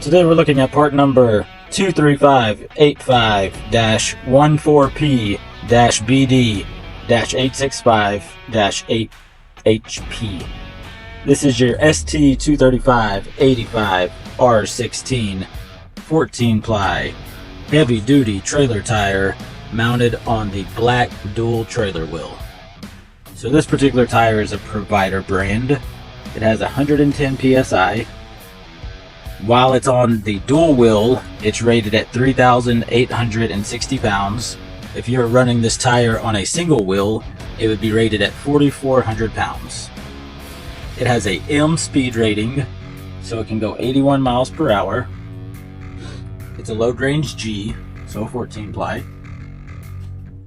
Today we're looking at part number 23585-14P-BD-865-8HP. This is your ST235 85R16 14-Ply heavy duty trailer tire mounted on the black dual trailer wheel. So this particular tire is a Provider brand. It has 110 psi. While it's on the dual wheel, it's rated at 3,860 pounds. If you're running this tire on a single wheel, it would be rated at 4,400 pounds. It has a M speed rating, so it can go 81 miles per hour. It's a load range G, so 14-ply.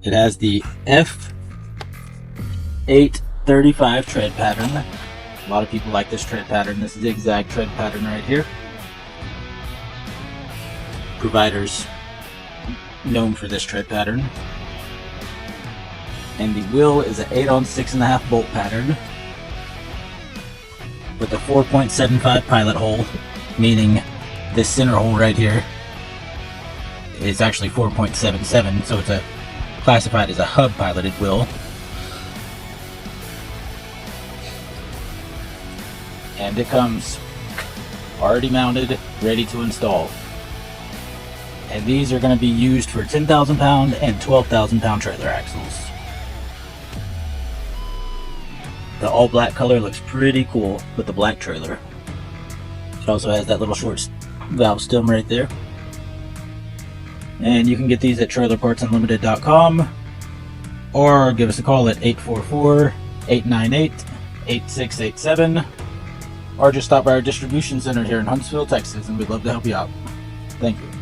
It has the F835 tread pattern. A lot of people like this tread pattern, this zigzag tread pattern right here. Provider's known for this tread pattern. And the wheel is an 8 on 6.5 bolt pattern with a 4.75 pilot hole, meaning this center hole right here is actually 4.77, so it's classified as a hub piloted wheel. And it comes already mounted, ready to install. And these are going to be used for 10,000 pound and 12,000 pound trailer axles. The all black color looks pretty cool with the black trailer. It also has that little short valve stem right there. And you can get these at trailerpartsunlimited.com or give us a call at 844-898-8687 or just stop by our distribution center here in Huntsville, Texas, and we'd love to help you out. Thank you.